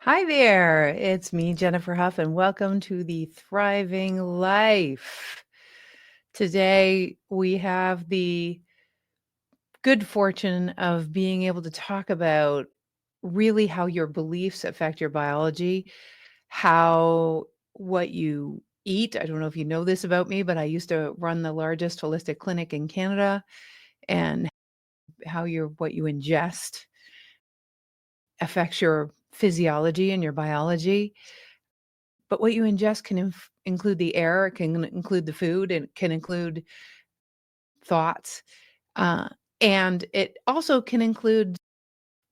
Hi there, it's me, Jennifer Huff, and welcome to the Thriving Life. Today, we have the good fortune of being able to talk about really how your beliefs affect your biology, how what you eat. I don't know if you know this about me, but I used to run the largest holistic clinic in Canada, and how what you ingest affects your physiology and your biology. But what you ingest can include the air, it can include the food, and it can include thoughts, uh, and it also can include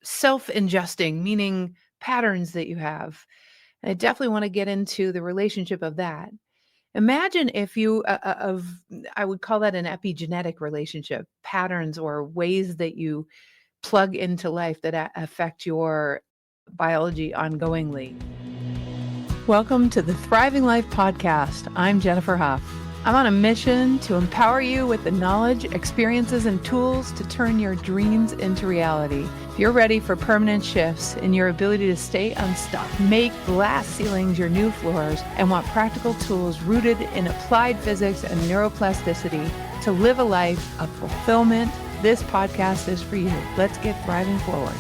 self-ingesting, meaning patterns that you have. And I definitely wanna get into the relationship of that. Imagine if you I would call that an epigenetic relationship, patterns or ways that you plug into life that affect your biology ongoingly. Welcome to the Thriving Life podcast. I'm Jennifer Huff. I'm on a mission to empower you with the knowledge, experiences, and tools to turn your dreams into reality. If you're ready for permanent shifts in your ability to stay unstuck, make glass ceilings your new floors, and want practical tools rooted in applied physics and neuroplasticity to live a life of fulfillment, this podcast is for you. Let's get thriving forward.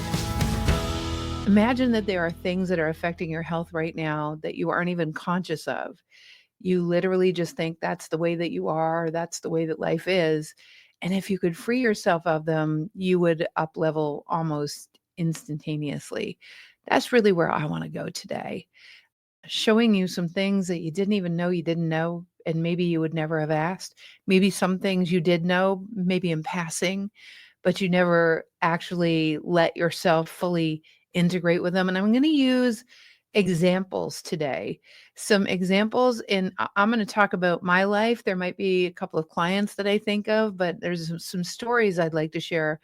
Imagine that there are things that are affecting your health right now that you aren't even conscious of. You literally just think that's the way that you are, that's the way that life is. And if you could free yourself of them, you would up level almost instantaneously. That's really where I want to go today. Showing you some things that you didn't even know you didn't know, and maybe you would never have asked. Maybe some things you did know, maybe in passing, but you never actually let yourself fully integrate with them. And I'm going to use examples today. Some examples I'm going to talk about my life. There might be a couple of clients that I think of, but there's some stories I'd like to share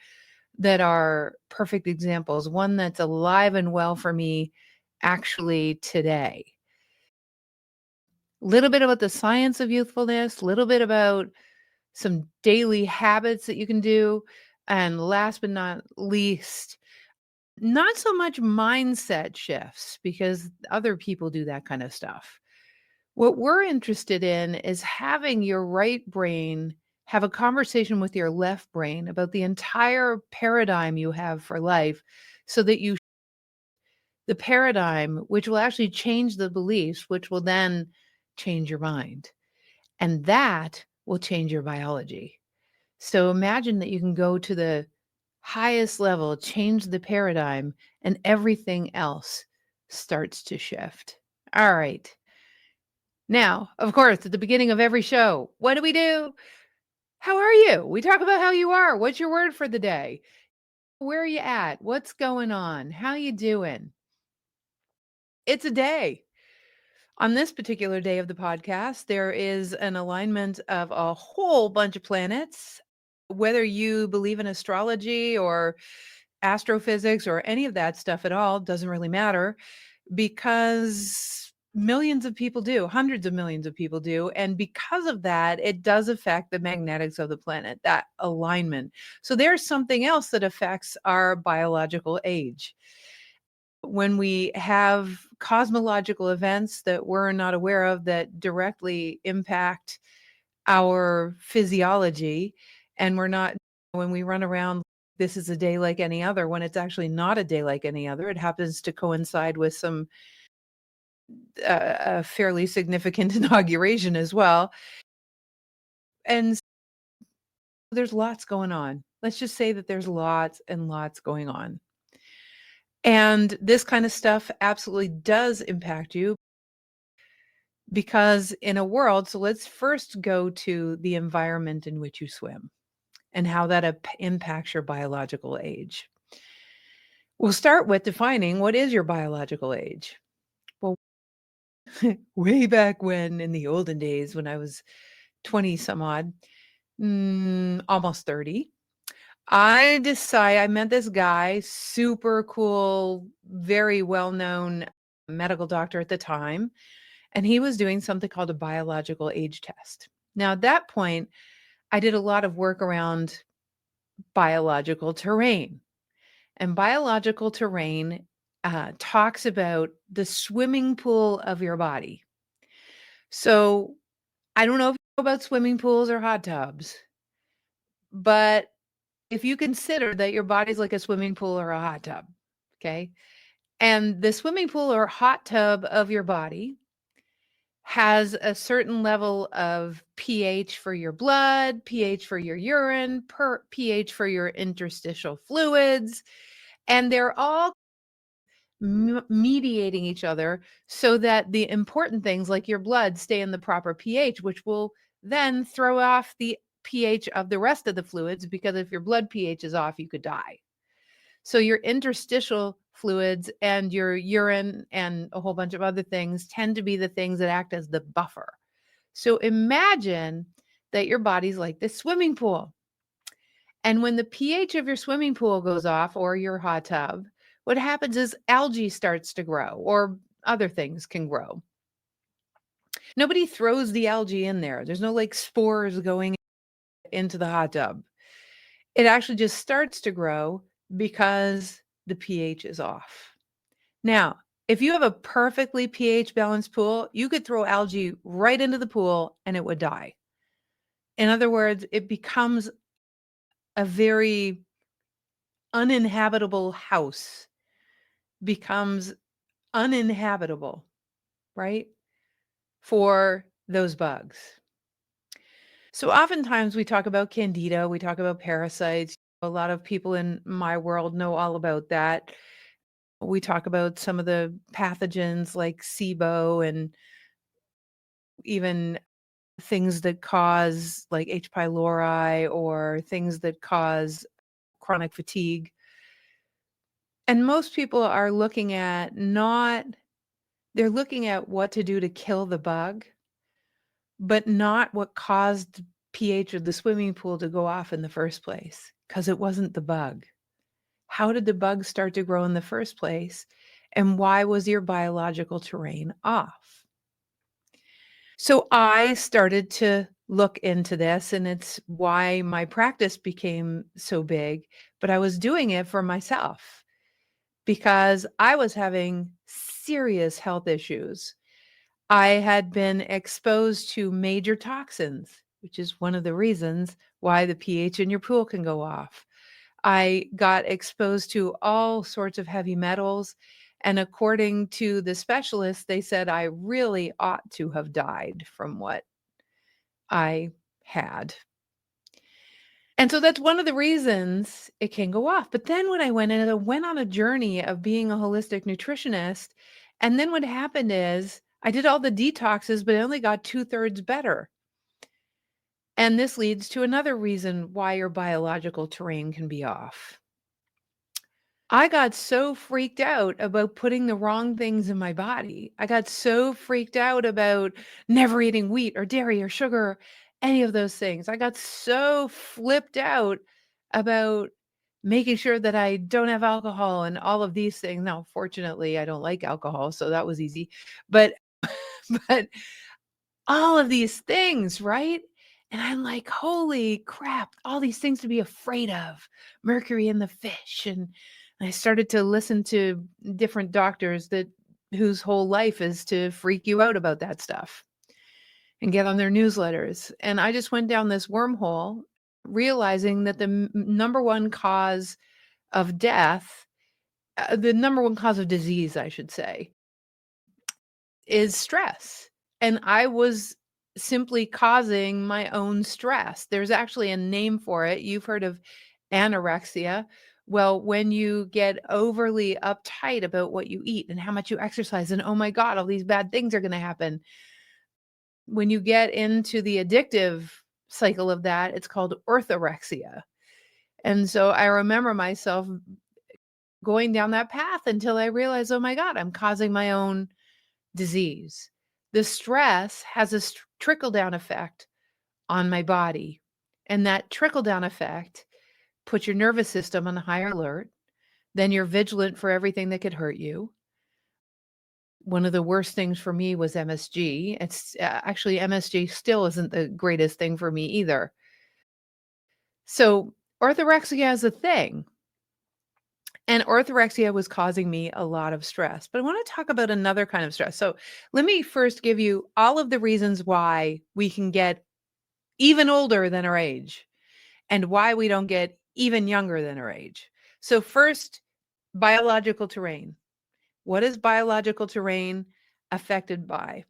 that are perfect examples. One that's alive and well for me actually today. Little bit about the science of youthfulness, little bit about some daily habits that you can do, and last but not least, not so much mindset shifts because other people do that kind of stuff. What we're interested in is having your right brain have a conversation with your left brain about the entire paradigm you have for life so that the paradigm, which will actually change the beliefs, which will then change your mind. And that will change your biology. So imagine that you can go to the highest level, change the paradigm, and everything else starts to shift. All right. Now, of course, at the beginning of every show, what do we do? How are you? We talk about how you are. What's your word for the day? Where are you at? What's going on? How you doing? It's a day. On this particular day of the podcast, there is an alignment of a whole bunch of planets. Whether you believe in astrology or astrophysics or any of that stuff at all doesn't really matter because millions of people do, hundreds of millions of people do. And because of that, it does affect the magnetics of the planet, that alignment. So there's something else that affects our biological age when we have cosmological events that we're not aware of that directly impact our physiology, and we're not when we run around, this is a day like any other, when it's actually not a day like any other. It happens to coincide with some a fairly significant inauguration as well, and there's lots going on. Let's just say that there's lots and lots going on. And this kind of stuff absolutely does impact you because in a world, so let's first go to the environment in which you swim and how that impacts your biological age. We'll start with defining what is your biological age. Well, way back when in the olden days when I was 20 some odd, almost 30, I met this guy, super cool, very well-known medical doctor at the time, and he was doing something called a biological age test. Now, at that point, I did a lot of work around biological terrain. And biological terrain talks about the swimming pool of your body. So I don't know if you know about swimming pools or hot tubs, but if you consider that your body's like a swimming pool or a hot tub, okay? And the swimming pool or hot tub of your body has a certain level of pH for your blood, pH for your urine, pH for your interstitial fluids, and they're all mediating each other so that the important things like your blood stay in the proper pH, which will then throw off the pH of the rest of the fluids, because if your blood pH is off, you could die. So your interstitial fluids and your urine and a whole bunch of other things tend to be the things that act as the buffer. So imagine that your body's like this swimming pool. And when the pH of your swimming pool goes off or your hot tub, what happens is algae starts to grow or other things can grow. Nobody throws the algae in there. There's no like spores going into the hot tub. It actually just starts to grow because the pH is off. Now, if you have a perfectly pH balanced pool, you could throw algae right into the pool and it would die. In other words, it becomes a very uninhabitable house, becomes uninhabitable, right? For those bugs. So oftentimes we talk about candida, we talk about parasites. A lot of people in my world know all about that. We talk about some of the pathogens like SIBO and even things that cause like H. pylori or things that cause chronic fatigue. And most people are looking at they're looking at what to do to kill the bug, but not what caused pH of the swimming pool to go off in the first place, because it wasn't the bug. How did the bug start to grow in the first place? And why was your biological terrain off? So I started to look into this, and it's why my practice became so big, but I was doing it for myself because I was having serious health issues. I had been exposed to major toxins, which is one of the reasons why the pH in your pool can go off. I got exposed to all sorts of heavy metals. And according to the specialists, they said I really ought to have died from what I had. And so that's one of the reasons it can go off. But then when I went on a journey of being a holistic nutritionist, and then what happened is I did all the detoxes, but I only got 2/3 better. And this leads to another reason why your biological terrain can be off. I got so freaked out about putting the wrong things in my body. I got so freaked out about never eating wheat or dairy or sugar, any of those things. I got so flipped out about making sure that I don't have alcohol and all of these things. Now, fortunately, I don't like alcohol, so that was easy. But but all of these things, right? And I'm like, holy crap, all these things to be afraid of. Mercury in the fish. And I started to listen to different doctors that whose whole life is to freak you out about that stuff and get on their newsletters. And I just went down this wormhole, realizing that the number one cause of death, the number one cause of disease, I should say, is stress. And I was simply causing my own stress. There's actually a name for it. You've heard of anorexia. Well, when you get overly uptight about what you eat and how much you exercise, and oh my God, all these bad things are going to happen. When you get into the addictive cycle of that, it's called orthorexia. And so I remember myself going down that path until I realized, oh my God, I'm causing my own disease. The stress has a trickle down effect on my body. And that trickle down effect puts your nervous system on higher alert. Then you're vigilant for everything that could hurt you. One of the worst things for me was MSG. It's actually MSG still isn't the greatest thing for me either. So orthorexia is a thing. And orthorexia was causing me a lot of stress. But I want to talk about another kind of stress. So let me first give you all of the reasons why we can get even older than our age and why we don't get even younger than our age. So first, biological terrain. What is biological terrain affected by?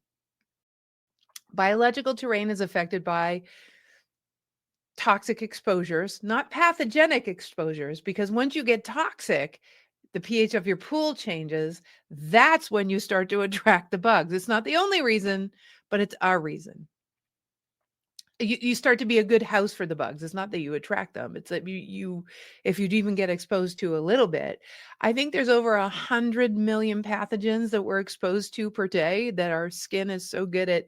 Biological terrain is affected by toxic exposures, not pathogenic exposures, because once you get toxic, the pH of your pool changes. That's when you start to attract the bugs. It's not the only reason, but it's our reason. You start to be a good house for the bugs. It's not that you attract them. It's that you if you'd even get exposed to a little bit. I think there's over 100 million pathogens that we're exposed to per day that our skin is so good at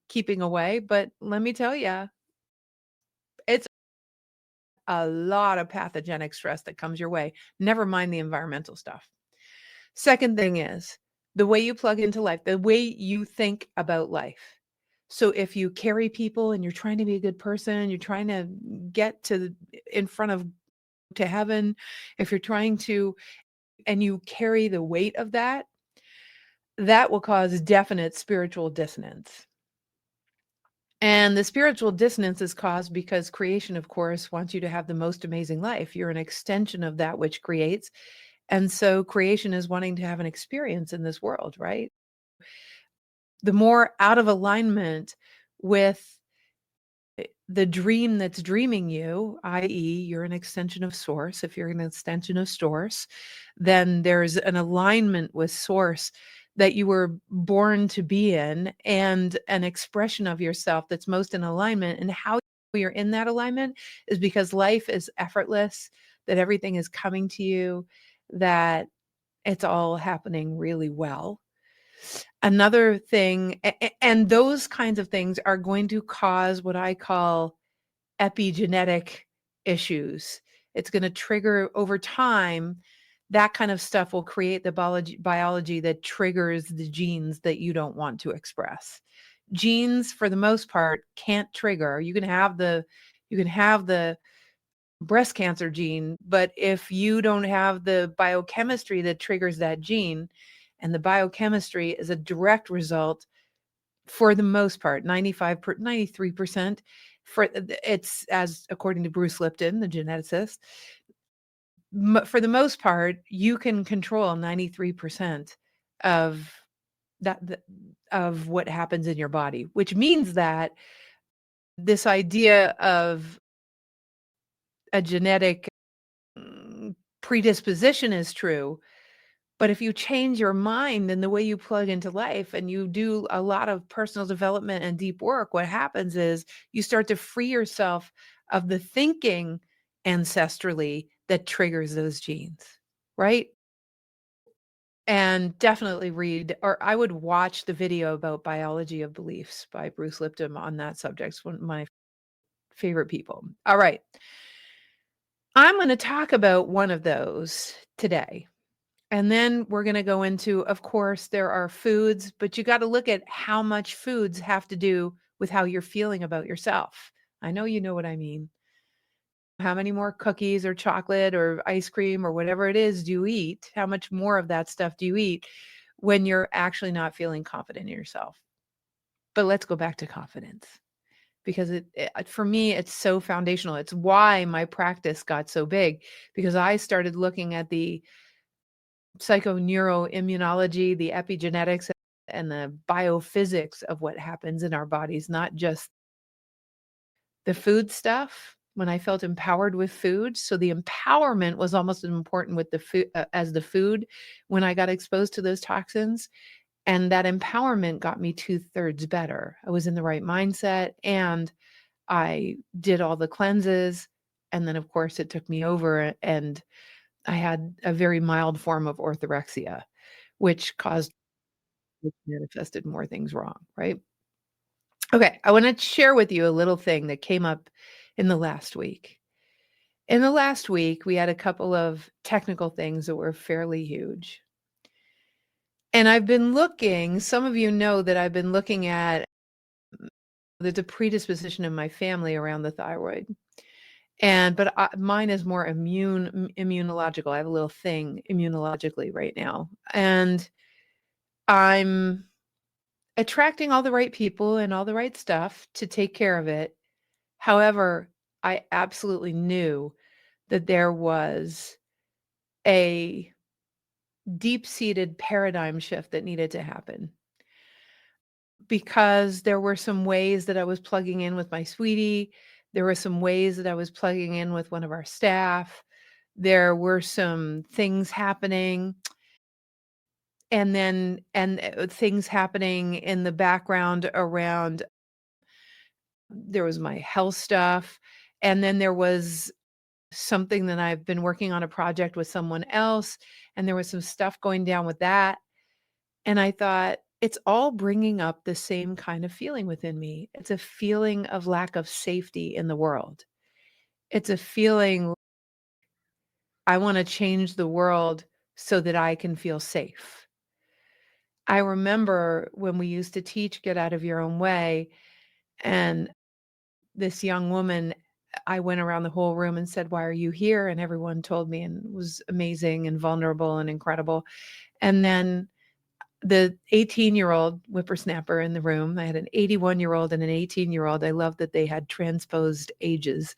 keeping away. But let me tell you, it's a lot of pathogenic stress that comes your way. Never mind the environmental stuff. Second thing is the way you plug into life, the way you think about life. So if you carry people and you're trying to be a good person, you're trying to get in front of to heaven, if you're trying to and you carry the weight of that, that will cause definite spiritual dissonance. And the spiritual dissonance is caused because creation, of course, wants you to have the most amazing life. You're an extension of that which creates. And so creation is wanting to have an experience in this world, right? The more out of alignment with the dream that's dreaming you, i.e., you're an extension of source. If you're an extension of source, then there's an alignment with source that you were born to be in and an expression of yourself that's most in alignment. And how you're in that alignment is because life is effortless, that everything is coming to you, that it's all happening really well. Another thing, and those kinds of things are going to cause what I call epigenetic issues. It's going to trigger over time. That kind of stuff will create the biology that triggers the genes that you don't want to express. Genes, for the most part, can't trigger. You can have the breast cancer gene, but if you don't have the biochemistry that triggers that gene, and the biochemistry is a direct result for the most part, 93%, it's as according to Bruce Lipton, the geneticist, for the most part, you can control 93% of that of what happens in your body, which means that this idea of a genetic predisposition is true. But if you change your mind and the way you plug into life and you do a lot of personal development and deep work, what happens is you start to free yourself of the thinking ancestrally that triggers those genes, right? And definitely read, or I would watch the video about Biology of Beliefs by Bruce Lipton on that subject. It's one of my favorite people. All right. I'm going to talk about one of those today. And then we're going to go into, of course, there are foods, but you got to look at how much foods have to do with how you're feeling about yourself. I know you know what I mean. How many more cookies or chocolate or ice cream or whatever it is do you eat? How much more of that stuff do you eat when you're actually not feeling confident in yourself? But let's go back to confidence because for me, it's so foundational. It's why my practice got so big because I started looking at the psychoneuroimmunology, the epigenetics, and the biophysics of what happens in our bodies, not just the food stuff. When I felt empowered with food, so the empowerment was almost as important with the food as the food when I got exposed to those toxins, and that empowerment got me 2/3 better. I was in the right mindset, and I did all the cleanses, and then of course it took me over, and I had a very mild form of orthorexia, which manifested more things wrong, right? Okay, I wanna share with you a little thing that came up in the last week. In the last week, we had a couple of technical things that were fairly huge. And I've been looking, some of you know that I've been looking at there's a predisposition in my family around the thyroid. But mine is more immunological. I have a little thing immunologically right now, and I'm attracting all the right people and all the right stuff to take care of it. However, I absolutely knew that there was a deep-seated paradigm shift that needed to happen, because there were some ways that I was plugging in with my sweetie. There were some ways that I was plugging in with one of our staff. There were some things happening, things happening in the background around. There was my health stuff, and then there was something that I've been working on a project with someone else, and there was some stuff going down with that, and I thought, it's all bringing up the same kind of feeling within me. It's a feeling of lack of safety in the world. It's a feeling, I wanna change the world so that I can feel safe. I remember when we used to teach Get Out of Your Own Way, and this young woman, I went around the whole room and said, "Why are you here?" And everyone told me, and it was amazing and vulnerable and incredible. And then the 18-year-old whippersnapper in the room, I had an 81-year-old and an 18-year-old. I love that they had transposed ages.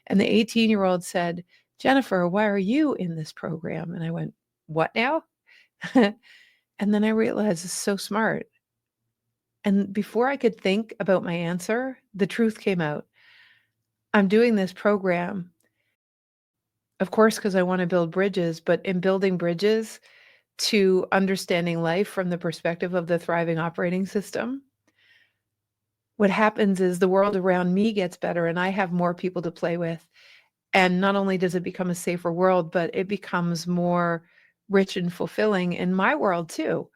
And the 18-year-old said, "Jennifer, why are you in this program?" And I went, "What now?" And then I realized it's so smart. And before I could think about my answer, the truth came out. I'm doing this program, of course, because I want to build bridges, but in building bridges to understanding life from the perspective of the thriving operating system, what happens is the world around me gets better and I have more people to play with. And not only does it become a safer world, but it becomes more rich and fulfilling in my world too,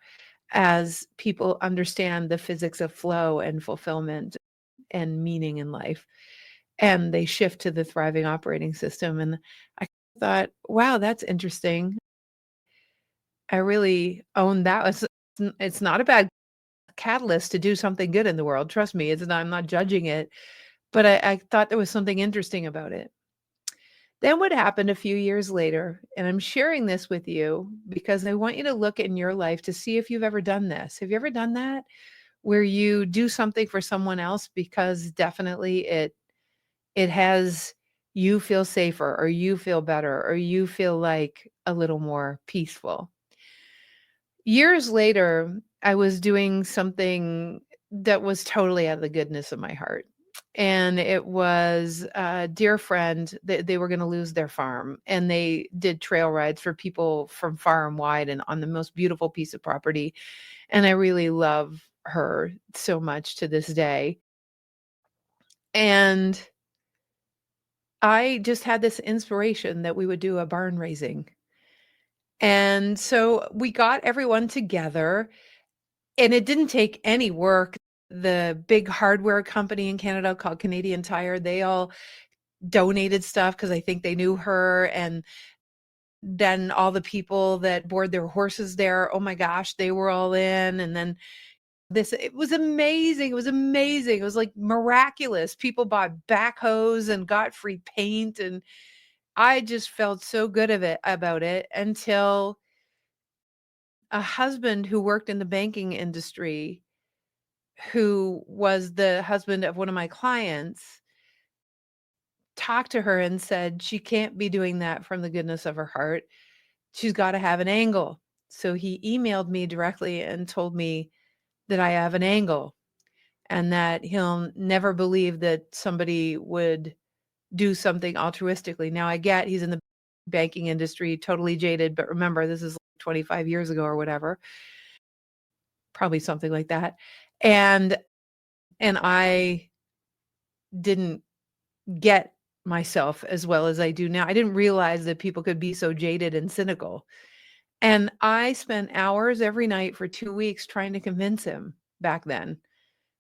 as people understand the physics of flow and fulfillment and meaning in life. And they shift to the thriving operating system. And I thought, wow, that's interesting. I really own that. It's not a bad catalyst to do something good in the world. Trust me, it's not, I'm not judging it, but I thought there was something interesting about it. Then what happened a few years later, and I'm sharing this with you because I want you to look in your life to see if you've ever done this. Have you ever done that? Where you do something for someone else because definitely it has you feel safer or you feel better or you feel like a little more peaceful. Years later, I was doing something that was totally out of the goodness of my heart. And it was a dear friend that they were going to lose their farm, and they did trail rides for people from far and wide and on the most beautiful piece of property. And I really love her so much to this day. And I just had this inspiration that we would do a barn raising. And so we got everyone together, and it didn't take any work. The big hardware company in Canada called Canadian Tire, they all donated stuff because I think they knew her. And then all the people that board their horses there, oh my gosh, they were all in. And then it was amazing. It was amazing. It was like miraculous. People bought backhoes and got free paint. And I just felt so good about it until a husband who worked in the banking industry, who was the husband of one of my clients, talked to her and said, she can't be doing that from the goodness of her heart. She's got to have an angle. So he emailed me directly and told me that I have an angle and that he'll never believe that somebody would do something altruistically. Now I get he's in the banking industry, totally jaded, but remember, this is like 25 years ago or whatever, probably something like that. And I didn't get myself as well as I do now. I didn't realize that people could be so jaded and cynical. And I spent hours every night for 2 weeks trying to convince him back then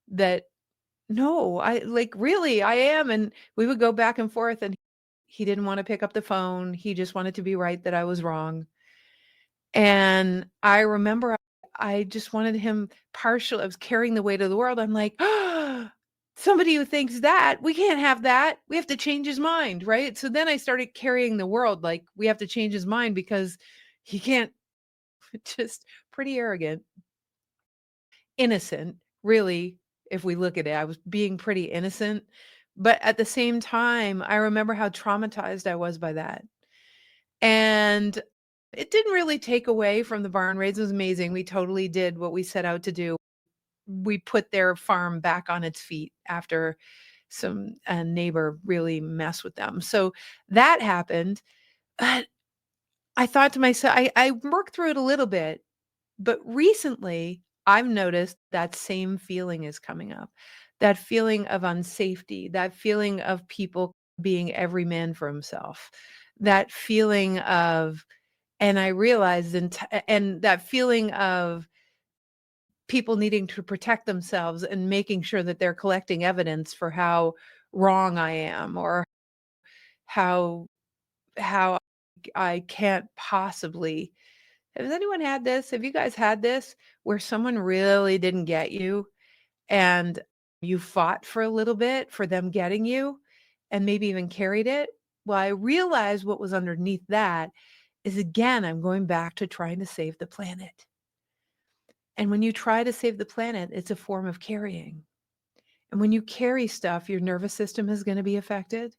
that, "No, I like, really, I am." And we would go back and forth, and he didn't wanna pick up the phone. He just wanted to be right that I was wrong. And I remember I just wanted him partial I was carrying the weight of the world. I'm like, Somebody who thinks that, we can't have that. We have to change his mind, right? So then I started carrying the world like we have to change his mind because he can't just pretty arrogant, innocent, really, if we look at it. I was being pretty innocent. But at the same time, I remember how traumatized I was by that. And it didn't really take away from the barn raids. It was amazing. We totally did what we set out to do. We put their farm back on its feet after some a neighbor really messed with them. So that happened. But I thought to myself, I worked through it a little bit, but recently I've noticed that same feeling is coming up. That feeling of unsafety, that feeling of people being every man for himself, that feeling of, and I realized, and that feeling of people needing to protect themselves and making sure that they're collecting evidence for how wrong I am or how how I can't possibly. Has anyone had this? Have you guys had this where someone really didn't get you and you fought for a little bit for them getting you and maybe even carried it? Well, I realized what was underneath that is, again, I'm going back to trying to save the planet. And when you try to save the planet, it's a form of carrying. And when you carry stuff, your nervous system is going to be affected.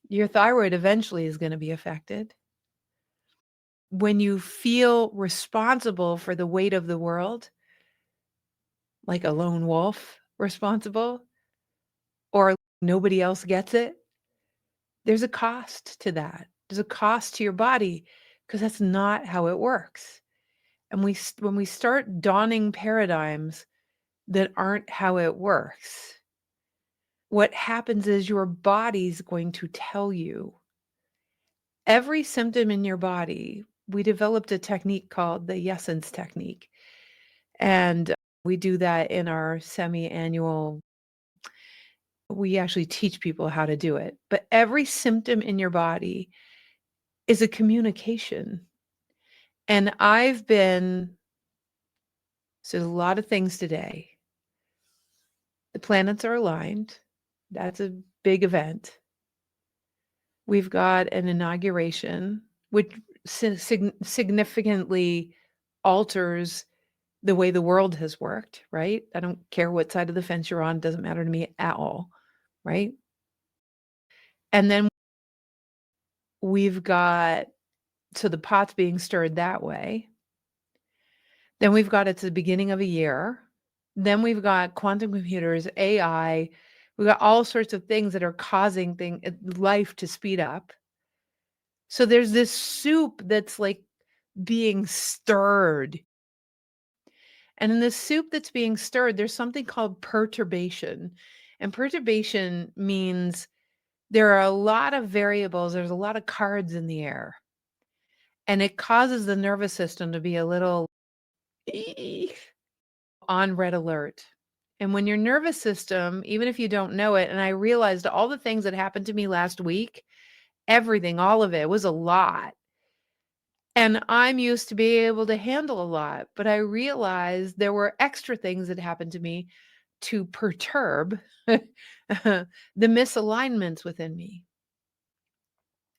Your thyroid eventually is going to be affected. When you feel responsible for the weight of the world, like a lone wolf responsible, or nobody else gets it, there's a cost to that. There's a cost to your body because that's not how it works. And when we start donning paradigms that aren't how it works, what happens is your body's going to tell you every symptom in your body. We developed a technique called the Yesence technique. And we do that in our semi-annual. We actually teach people how to do it. But every symptom in your body is a communication. And so there's a lot of things today. The planets are aligned. That's a big event. We've got an inauguration, which significantly alters the way the world has worked, right? I don't care what side of the fence you're on, doesn't matter to me at all, right? And then we've got, so the pot's being stirred that way. Then we've got, it's the beginning of a year. Then we've got quantum computers, AI. We've got all sorts of things that are causing life to speed up. So there's this soup that's like being stirred. And in this soup that's being stirred, there's something called perturbation. And perturbation means there are a lot of variables, there's a lot of cards in the air. And it causes the nervous system to be a little on red alert. And when your nervous system, even if you don't know it, and I realized all the things that happened to me last week, everything, all of it was a lot. And I'm used to being able to handle a lot, but I realized there were extra things that happened to me to perturb the misalignments within me.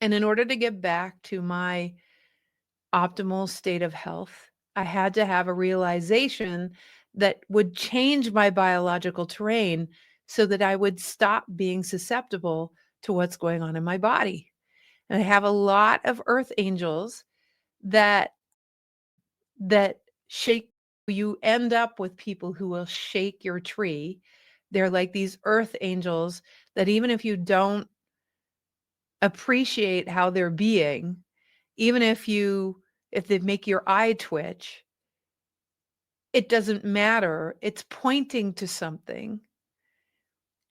And in order to get back to my optimal state of health, I had to have a realization that would change my biological terrain so that I would stop being susceptible to what's going on in my body. And I have a lot of earth angels that that shake. You end up with people who will shake your tree. They're like these earth angels that even if you don't appreciate how they're being, even if they make your eye twitch, it doesn't matter. It's pointing to something.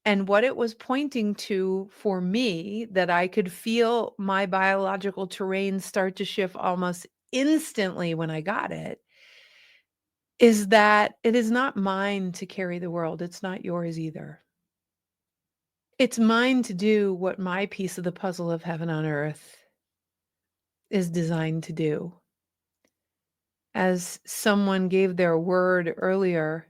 And what it was pointing to for me, that I could feel my biological terrain start to shift almost instantly when I got it, is that it is not mine to carry the world. It's not yours either. It's mine to do what my piece of the puzzle of heaven on earth is designed to do. As someone gave their word earlier,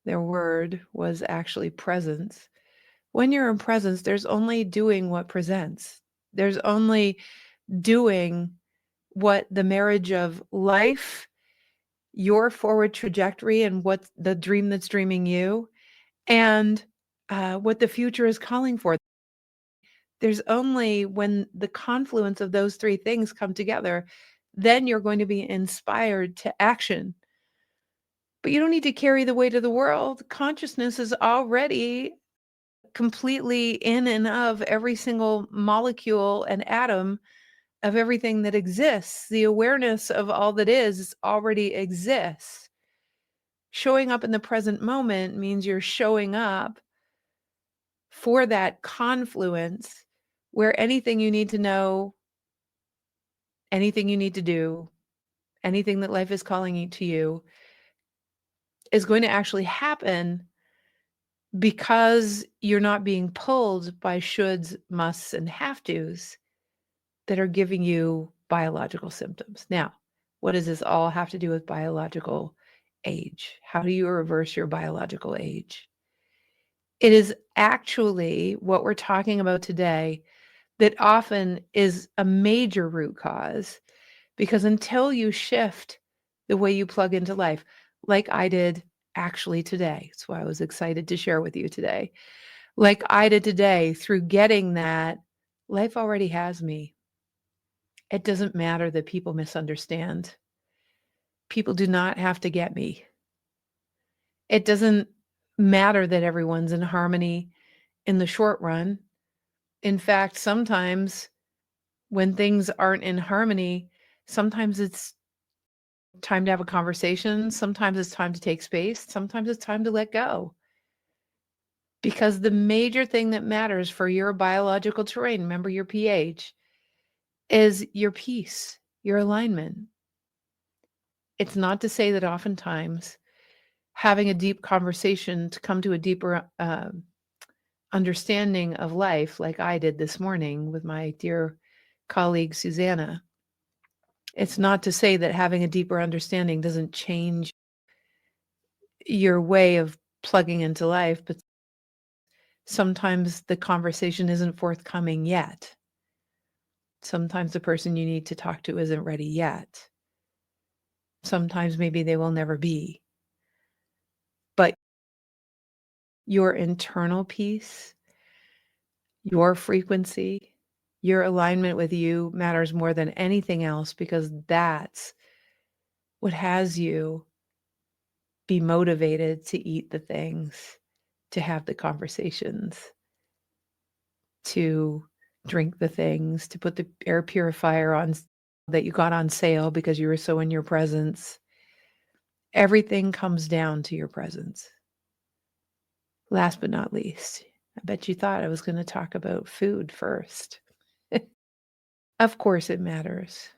Their word was actually presence. When you're in presence, there's only doing what presents. There's only doing what the marriage of life, your forward trajectory, and what the dream that's dreaming you, and what the future is calling for. There's only when the confluence of those three things come together, then you're going to be inspired to action. But you don't need to carry the weight of the world. Consciousness is already completely in and of every single molecule and atom of everything that exists. The awareness of all that is already exists. Showing up in the present moment means you're showing up for that confluence where anything you need to know, anything you need to do, anything that life is calling to you is going to actually happen because you're not being pulled by shoulds, musts, and have tos that are giving you biological symptoms. Now, what does this all have to do with biological age? How do you reverse your biological age? It is actually what we're talking about today that often is a major root cause, because until you shift the way you plug into life, like I did actually today, that's why I was excited to share with you today, like I did today, through getting that life already has me. It doesn't matter that people misunderstand. People do not have to get me. It doesn't matter that everyone's in harmony in the short run. In fact, sometimes when things aren't in harmony, sometimes it's time to have a conversation. Sometimes it's time to take space. Sometimes it's time to let go. Because the major thing that matters for your biological terrain, remember your pH, is your peace, your alignment. It's not to say that oftentimes having a deep conversation to come to a deeper understanding of life, like I did this morning with my dear colleague, Susanna, it's not to say that having a deeper understanding doesn't change your way of plugging into life, but sometimes the conversation isn't forthcoming yet. Sometimes the person you need to talk to isn't ready yet. Sometimes maybe they will never be. But your internal peace, your frequency, your alignment with you matters more than anything else, because that's what has you be motivated to eat the things, to have the conversations, to drink the things, to put the air purifier on that you got on sale because you were so in your presence. Everything comes down to your presence. Last but not least, I bet you thought I was going to talk about food first. Of course, it matters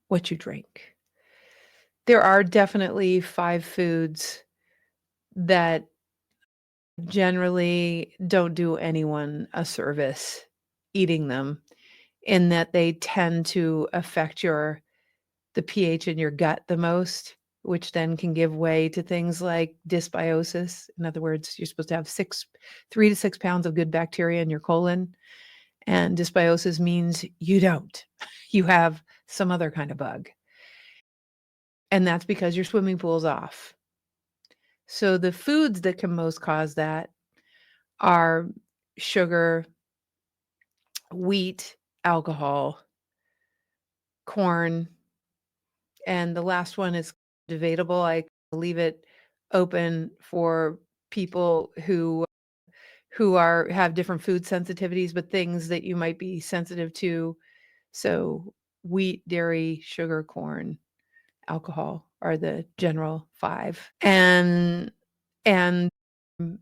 what you drink. There are definitely 5 foods that generally don't do anyone a service eating them, in that they tend to affect the pH in your gut the most, which then can give way to things like dysbiosis. In other words, you're supposed to have 3 to 6 pounds of good bacteria in your colon, and dysbiosis means you don't. You have some other kind of bug. And that's because your swimming pool's off. So the foods that can most cause that are sugar, wheat, alcohol, corn, and the last one is debatable. I leave it open for people who have different food sensitivities, but things that you might be sensitive to. So wheat, dairy, sugar, corn, alcohol are the general 5. And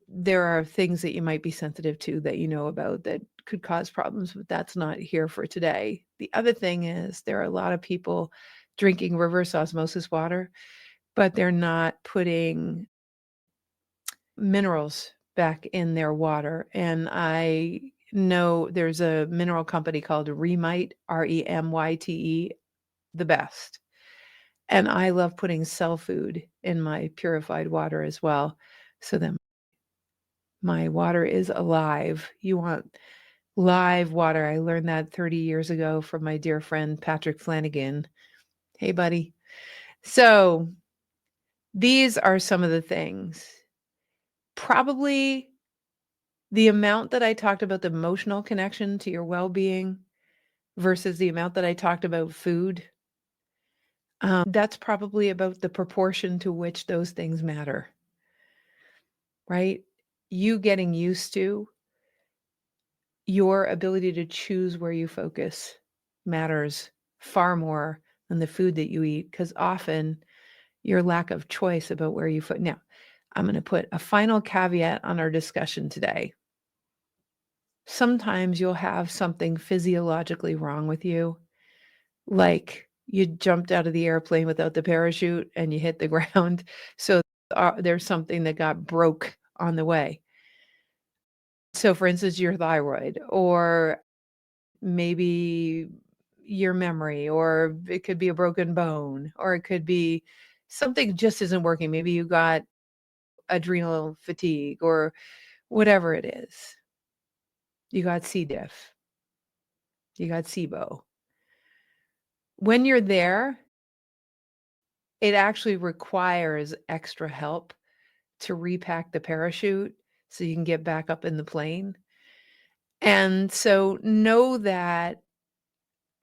there are things that you might be sensitive to that you know about that could cause problems, but that's not here for today. The other thing is there are a lot of people drinking reverse osmosis water, but they're not putting minerals back in their water. And I know there's a mineral company called Remite, Remyte, the best. And I love putting cell food in my purified water as well, so that my water is alive. You want live water. I learned that 30 years ago from my dear friend Patrick Flanagan. Hey, buddy. So these are some of the things. Probably the amount that I talked about the emotional connection to your well-being versus the amount that I talked about food, that's probably about the proportion to which those things matter, right? You getting used to your ability to choose where you focus matters far more than the food that you eat, because often your lack of choice about where you put. Now, I'm going to put a final caveat on our discussion today. Sometimes you'll have something physiologically wrong with you, like you jumped out of the airplane without the parachute and you hit the ground. So there's something that got broke on the way. So, for instance, your thyroid, or maybe your memory, or it could be a broken bone, or it could be something just isn't working. Maybe you got adrenal fatigue or whatever it is. You got C. diff, you got SIBO. When you're there, it actually requires extra help to repack the parachute so you can get back up in the plane. And so know that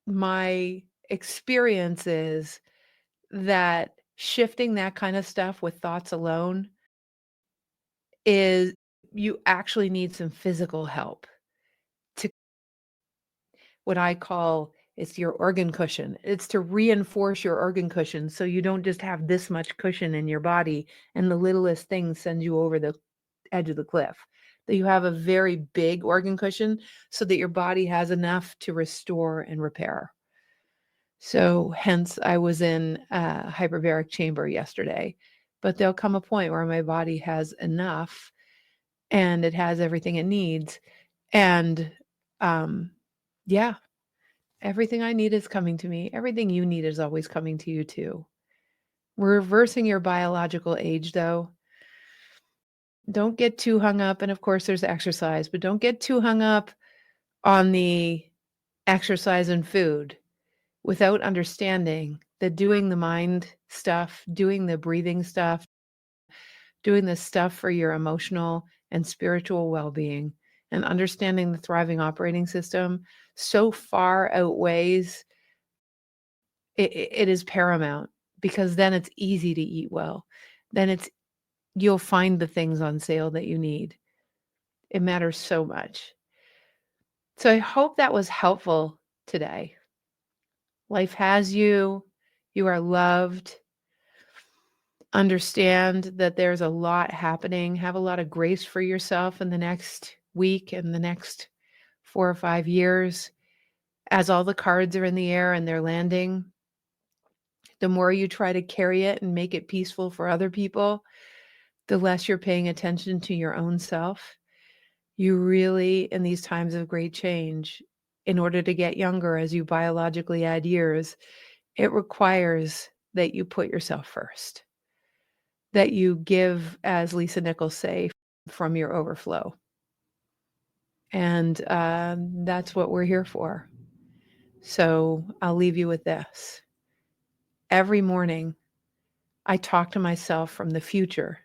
my experience is that shifting that kind of stuff with thoughts alone is, you actually need some physical help to, what I call, it's your organ cushion. It's to reinforce your organ cushion so you don't just have this much cushion in your body and the littlest thing sends you over the edge of the cliff. That you have a very big organ cushion so that your body has enough to restore and repair. So hence I was in a hyperbaric chamber yesterday, but there'll come a point where my body has enough and it has everything it needs. And yeah, everything I need is coming to me. Everything you need is always coming to you too. We're reversing your biological age though. Don't get too hung up. And of course there's exercise, but don't get too hung up on the exercise and food without understanding that doing the mind stuff, doing the breathing stuff, doing the stuff for your emotional and spiritual well-being, and understanding the thriving operating system so far outweighs it is paramount, because then it's easy to eat well. Then you'll find the things on sale that you need. It matters so much. So I hope that was helpful today. Life has you. You are loved. Understand that there's a lot happening. Have a lot of grace for yourself in the next week and the next 4 or 5 years, as all the cards are in the air and they're landing. The more you try to carry it and make it peaceful for other people, the less you're paying attention to your own self. You really, in these times of great change, in order to get younger as you biologically add years, it requires that you put yourself first, that you give, as Lisa Nichols say, from your overflow. And that's what we're here for. So I'll leave you with this. Every morning, I talk to myself from the future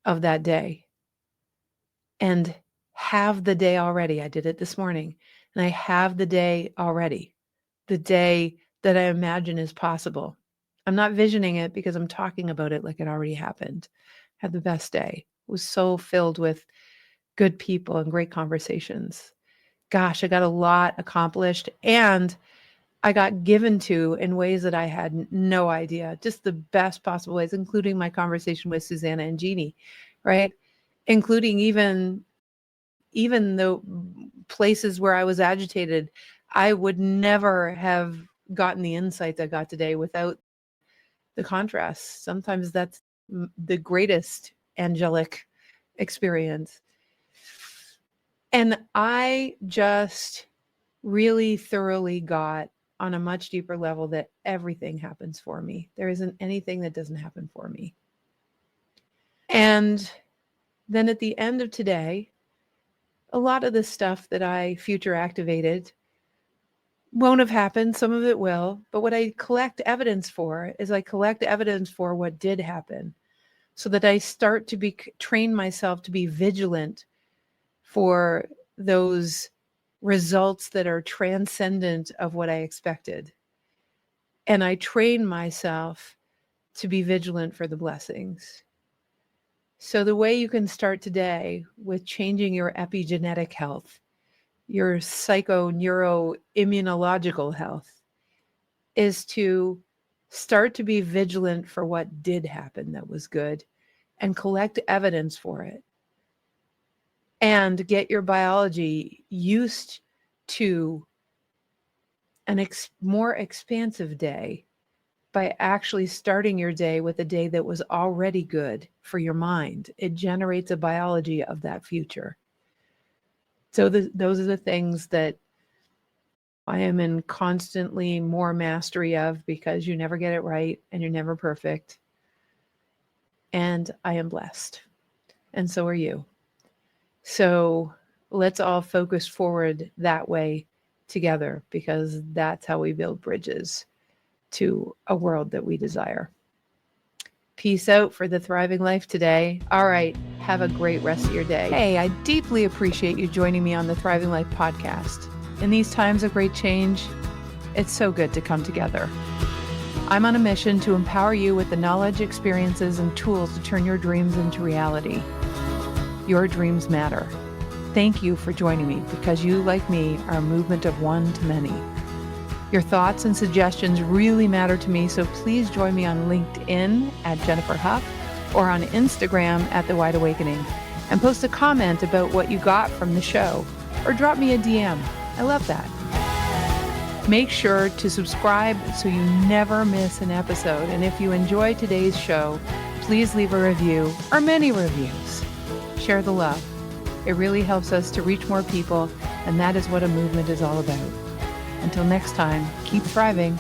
of that day and have the day already. I did it this morning, and I have the day already, the day that I imagine is possible. I'm not visioning it because I'm talking about it like it already happened. I had the best day. It was so filled with good people and great conversations. Gosh, I got a lot accomplished, and I got given to in ways that I had no idea, just the best possible ways, including my conversation with Susanna and Jeannie, right? Including even the places where I was agitated. I would never have gotten the insights I got today without the contrast. Sometimes that's the greatest angelic experience. And I just really thoroughly got on a much deeper level that everything happens for me. There isn't anything that doesn't happen for me. And then at the end of today, a lot of the stuff that I future activated won't have happened. Some of it will. But what I collect evidence for is I collect evidence for what did happen so that I start to train myself to be vigilant for those results that are transcendent of what I expected. And I train myself to be vigilant for the blessings. So the way you can start today with changing your epigenetic health, your psycho-neuro-immunological health, is to start to be vigilant for what did happen that was good and collect evidence for it. And get your biology used to an more expansive day by actually starting your day with a day that was already good for your mind. It generates a biology of that future. So those are the things that I am in constantly more mastery of, because you never get it right and you're never perfect. And I am blessed. And so are you. So let's all focus forward that way together, because that's how we build bridges to a world that we desire. Peace out for the thriving life today. All right, have a great rest of your day. Hey, I deeply appreciate you joining me on the Thriving Life podcast. In these times of great change, it's so good to come together. I'm on a mission to empower you with the knowledge, experiences, and tools to turn your dreams into reality. Your dreams matter. Thank you for joining me, because you, like me, are a movement of one to many. Your thoughts and suggestions really matter to me, so please join me on LinkedIn at Jennifer Huff or on Instagram at The Wide Awakening, and post a comment about what you got from the show, or drop me a DM. I love that. Make sure to subscribe so you never miss an episode. And if you enjoy today's show, please leave a review, or many reviews. Share the love. It really helps us to reach more people, and that is what a movement is all about. Until next time, keep thriving.